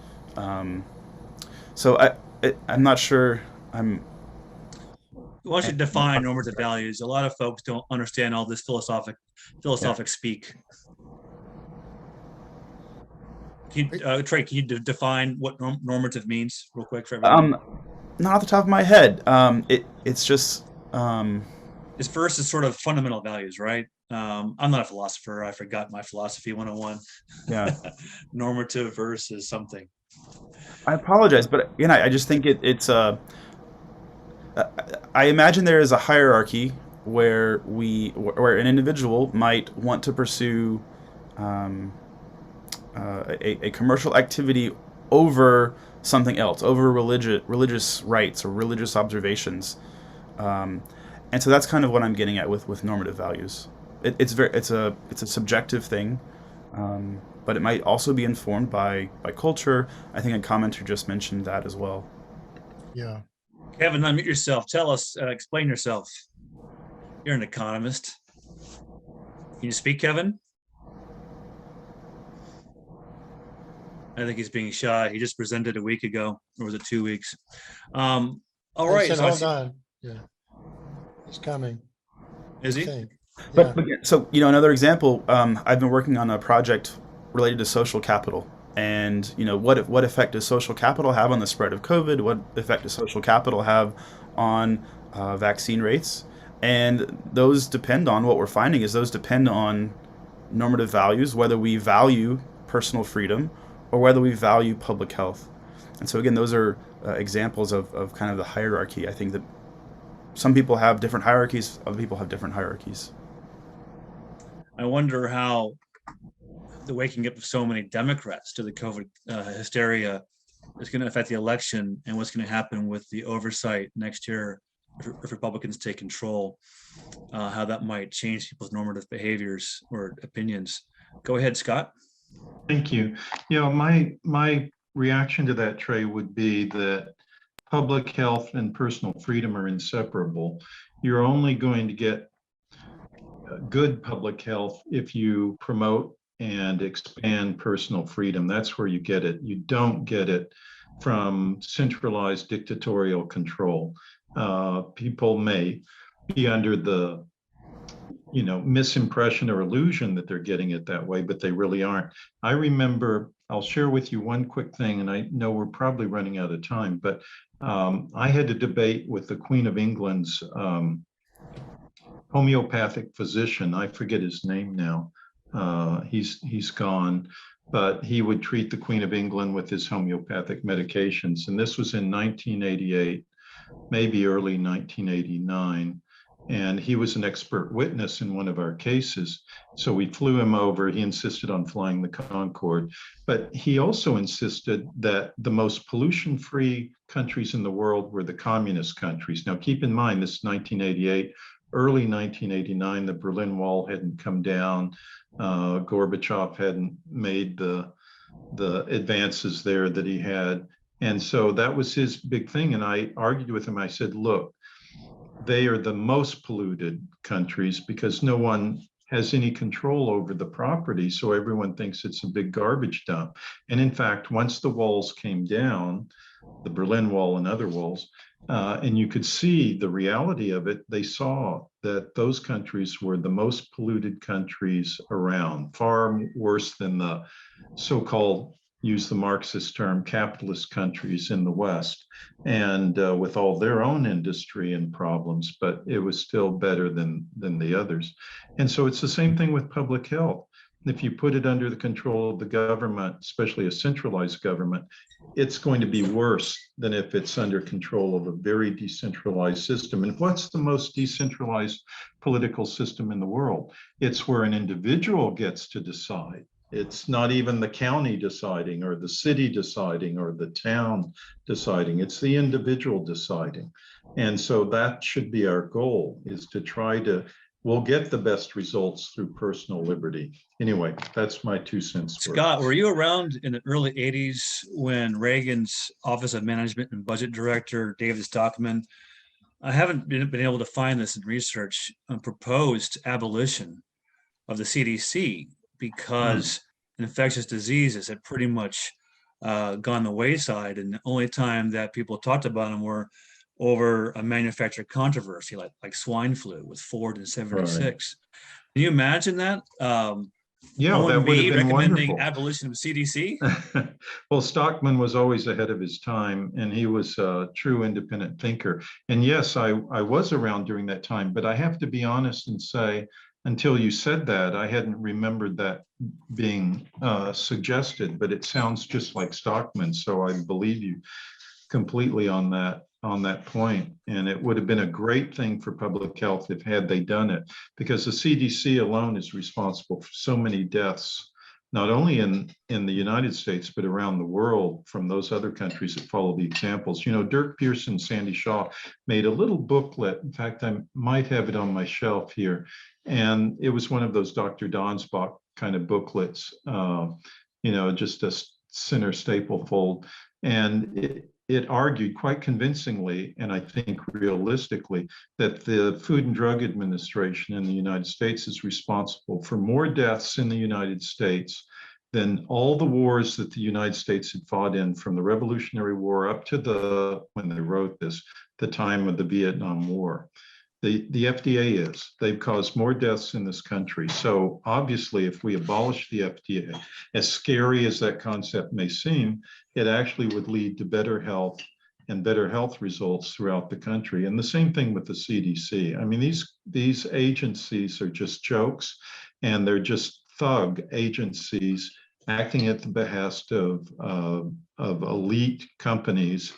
So I'm not sure. Why don't you define normative values? A lot of folks don't understand all this philosophic speak. Trey, can you define what normative means real quick for everyone? Not off the top of my head. It's just. It's first is sort of fundamental values, right? I'm not a philosopher. I forgot my philosophy 101. Yeah. Normative versus something. I apologize, but I just think it's I imagine there is a hierarchy where an individual might want to pursue a commercial activity over something else, over religious rights or religious observations, and so that's kind of what I'm getting at with normative values. It's a subjective thing, but it might also be informed by culture. I think a commenter just mentioned that as well. Yeah. Kevin, unmute yourself. Tell us, explain yourself. You're an economist. Can you speak, Kevin? I think he's being shy. He just presented a week ago, or was it 2 weeks? All right. So hold on. Yeah. He's coming. Is he? Yeah. But so another example. I've been working on a project related to social capital. And what effect does social capital have on the spread of COVID? What effect does social capital have on vaccine rates? And those depend on, what we're finding is those depend on normative values, whether we value personal freedom or whether we value public health. And so again, those are examples of kind of the hierarchy. I think that some people have different hierarchies, other people have different hierarchies. I wonder how the waking up of so many Democrats to the COVID hysteria is going to affect the election, and what's going to happen with the oversight next year if Republicans take control, how that might change people's normative behaviors or opinions. Go ahead, Scott. Thank you. My reaction to that, Trey, would be that public health and personal freedom are inseparable. You're only going to get good public health if you promote and expand personal freedom. That's where you get it. You don't get it from centralized dictatorial control. People may be under the misimpression or illusion that they're getting it that way, but they really aren't. I remember, I'll share with you one quick thing, and I know we're probably running out of time, but I had a debate with the Queen of England's homeopathic physician. I forget his name now. He's gone, but he would treat the Queen of England with his homeopathic medications. And this was in 1988, maybe early 1989. And he was an expert witness in one of our cases. So we flew him over. He insisted on flying the Concorde, but he also insisted that the most pollution-free countries in the world were the communist countries. Now, keep in mind, this is 1988, early 1989, the Berlin Wall hadn't come down. Gorbachev hadn't made the advances there that he had. And so that was his big thing. And I argued with him. I said, look, they are the most polluted countries because no one has any control over the property. So everyone thinks it's a big garbage dump. And in fact, once the walls came down, the Berlin Wall and other walls, and you could see the reality of it, they saw that those countries were the most polluted countries around, far worse than the so-called, use the Marxist term, capitalist countries in the West, and with all their own industry and problems, but it was still better than the others. And so it's the same thing with public health. If you put it under the control of the government, especially a centralized government, it's going to be worse than if it's under control of a very decentralized system. And what's the most decentralized political system in the world? It's where an individual gets to decide. It's not even the county deciding or the city deciding or the town deciding. It's the individual deciding. And so that should be our goal, is to try to, we'll get the best results through personal liberty. Anyway, that's my 2 cents. Scott, were you around in the early 80s when Reagan's Office of Management and Budget Director, David Stockman, I haven't been able to find this in research, proposed abolition of the CDC because infectious diseases had pretty much gone the wayside, and the only time that people talked about them were over a manufacturer controversy like swine flu with Ford in '76. Right. Can you imagine that? Yeah, that would have been recommending wonderful. Abolition of CDC? Well, Stockman was always ahead of his time, and he was a true independent thinker. And yes, I was around during that time, but I have to be honest and say, until you said that, I hadn't remembered that being suggested, but it sounds just like Stockman. So I believe you completely on that point. And it would have been a great thing for public health if had they done it, because the CDC alone is responsible for so many deaths, not only in the United States, but around the world from those other countries that follow the examples. You know, Dirk Pearson, Sandy Shaw made a little booklet. In fact, I might have it on my shelf here. And it was one of those Dr. Donsbach kind of booklets, just a center staple fold. And it argued quite convincingly, and I think realistically, that the Food and Drug Administration in the United States is responsible for more deaths in the United States than all the wars that the United States had fought in, from the Revolutionary War up to when they wrote this, the time of the Vietnam War. The FDA is. They've caused more deaths in this country. So obviously, if we abolish the FDA, as scary as that concept may seem, it actually would lead to better health and better health results throughout the country. And the same thing with the CDC. I mean, these agencies are just jokes, and they're just thug agencies acting at the behest of elite companies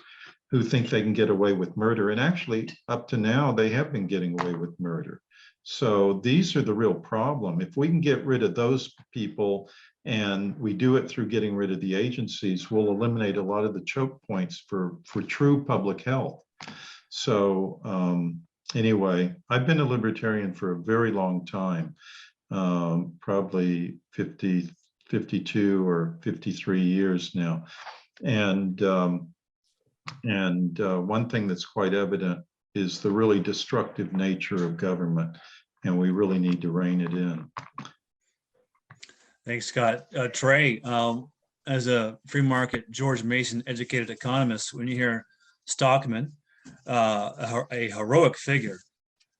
who think they can get away with murder. And actually, up to now, they have been getting away with murder. So these are the real problem. If we can get rid of those people, and we do it through getting rid of the agencies, we'll eliminate a lot of the choke points for true public health. So anyway, I've been a libertarian for a very long time, probably 52 or 53 years now. And one thing that's quite evident is the really destructive nature of government, and we really need to rein it in. Thanks, Scott. Trey, as a free market George Mason educated economist, when you hear Stockman, a heroic figure,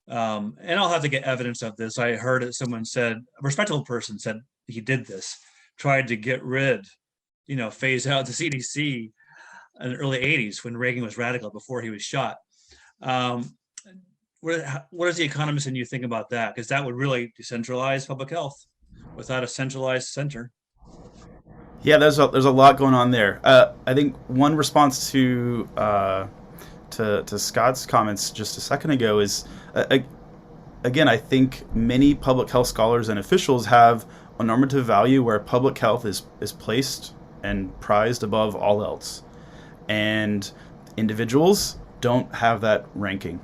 And I'll have to get evidence of this. I heard it. Someone said, a respectable person said he did this, tried to get rid, phase out the CDC in the early 80s when Reagan was radical before he was shot. What does the economist in you think about that? Because that would really decentralize public health without a centralized center. Yeah, there's a lot going on there. I think one response to Scott's comments just a second ago is, again, I think many public health scholars and officials have a normative value where public health is placed and prized above all else. And individuals don't have that ranking,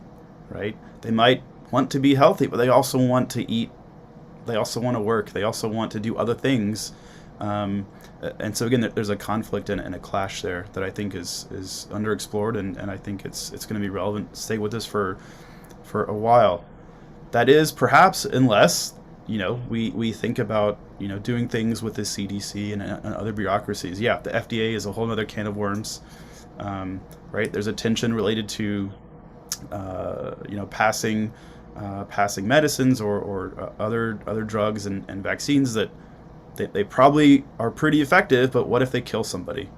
right? They might want to be healthy, but they also want to eat. They also want to work. They also want to do other things. And so again, there's a conflict and a clash there that I think is underexplored, and I think it's going to be relevant to stay with us for a while. That is perhaps unless we think about doing things with the CDC and other bureaucracies. Yeah, the FDA is a whole other can of worms, right? There's a tension related to passing medicines or other drugs and vaccines that they probably are pretty effective, but what if they kill somebody?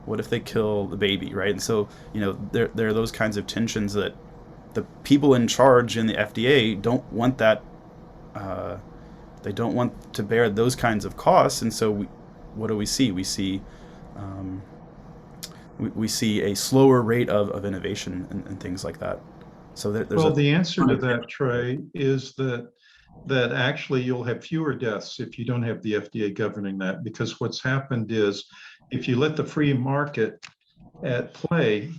What if they kill the baby, right? And so, there are those kinds of tensions that the people in charge in the FDA don't want that. They don't want to bear those kinds of costs, and so what do we see? We see we see a slower rate of innovation and things like that. So there's the answer to that, Trey, is that actually you'll have fewer deaths if you don't have the FDA governing that, because what's happened is if you let the free market at play,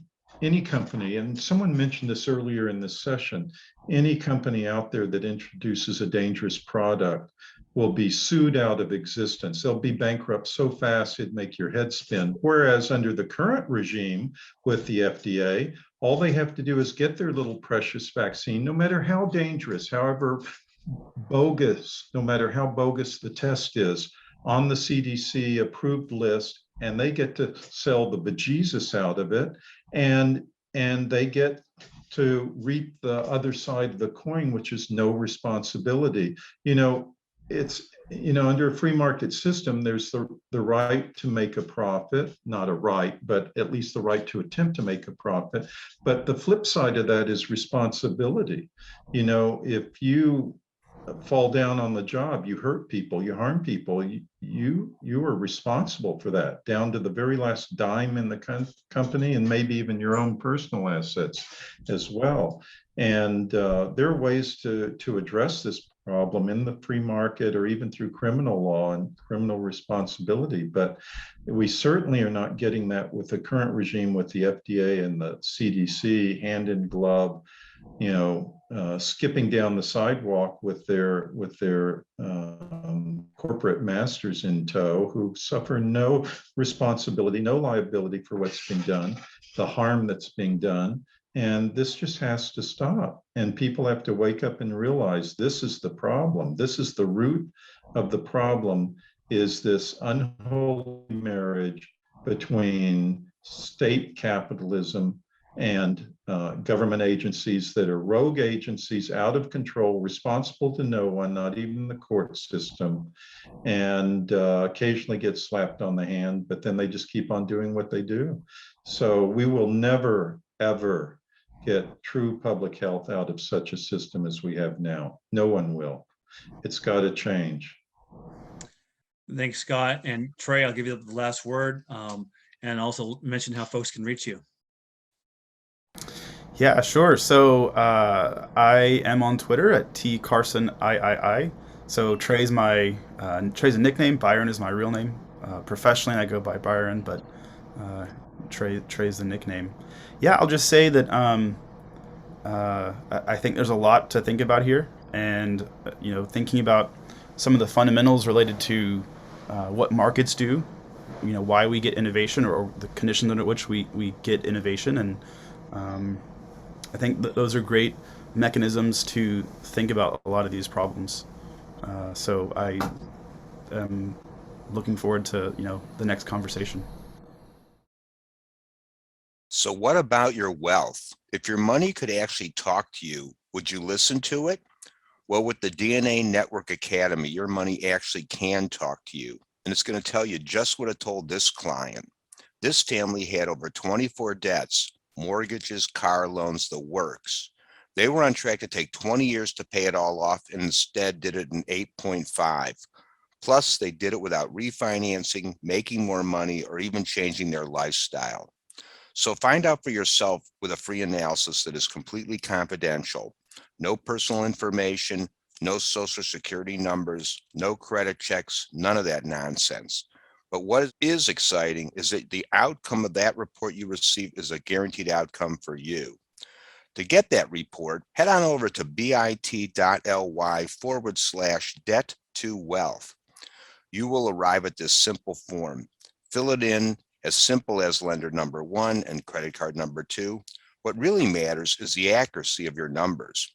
any company, and someone mentioned this earlier in this session, any company out there that introduces a dangerous product will be sued out of existence. They'll be bankrupt so fast it'd make your head spin. Whereas under the current regime with the FDA, all they have to do is get their little precious vaccine, no matter how dangerous, however bogus, no matter how bogus the test is, on the CDC approved list, and they get to sell the bejesus out of it, and they get to reap the other side of the coin, which is no responsibility. It's under a free market system, there's the right to make a profit, not a right, but at least the right to attempt to make a profit. But the flip side of that is responsibility. If you fall down on the job, you hurt people, you harm people, you are responsible for that, down to the very last dime in the company, and maybe even your own personal assets as well. And there are ways to address this problem in the free market, or even through criminal law and criminal responsibility. But we certainly are not getting that with the current regime, with the FDA and the CDC hand in glove, skipping down the sidewalk with their corporate masters in tow, who suffer no responsibility, no liability for what's being done, the harm that's being done. And this just has to stop. And people have to wake up and realize this is the problem. This is the root of the problem, is this unholy marriage between state capitalism and government agencies that are rogue agencies, out of control, responsible to no one, not even the court system, and occasionally get slapped on the hand, but then they just keep on doing what they do. So we will never, ever get true public health out of such a system as we have now. No one will. It's got to change. Thanks, Scott. And Trey, I'll give you the last word, and also mention how folks can reach you. Yeah, sure. So I am on Twitter at @TCarsonIII. So Trey's a nickname. Byron is my real name. Professionally, I go by Byron, but Trey's the nickname. Yeah, I'll just say that I think there's a lot to think about here, and thinking about some of the fundamentals related to what markets do, why we get innovation, or the conditions under which we get innovation, and I think those are great mechanisms to think about a lot of these problems. So I am looking forward to the next conversation. So what about your wealth? If your money could actually talk to you, Would you listen to it? Well, with the DNA Network Academy, your money actually can talk to you, and it's going to tell you just what it told this client. This family had over 24 debts, mortgages, car loans, the works. They were on track to take 20 years to pay it all off and instead did it in 8.5. Plus, they did it without refinancing, making more money, or even changing their lifestyle. So find out for yourself with a free analysis that is completely confidential. No personal information, no social security numbers, no credit checks, none of that nonsense. But what is exciting is that the outcome of that report you receive is a guaranteed outcome for you. To get that report, head on over to bit.ly/debt to wealth. You will arrive at this simple form. Fill it in as simple as lender number 1 and credit card number 2. What really matters is the accuracy of your numbers.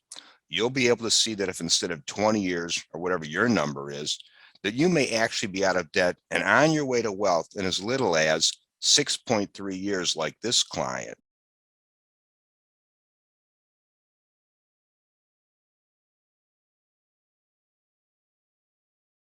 You'll be able to see that if instead of 20 years or whatever your number is, that you may actually be out of debt and on your way to wealth in as little as 6.3 years like this client.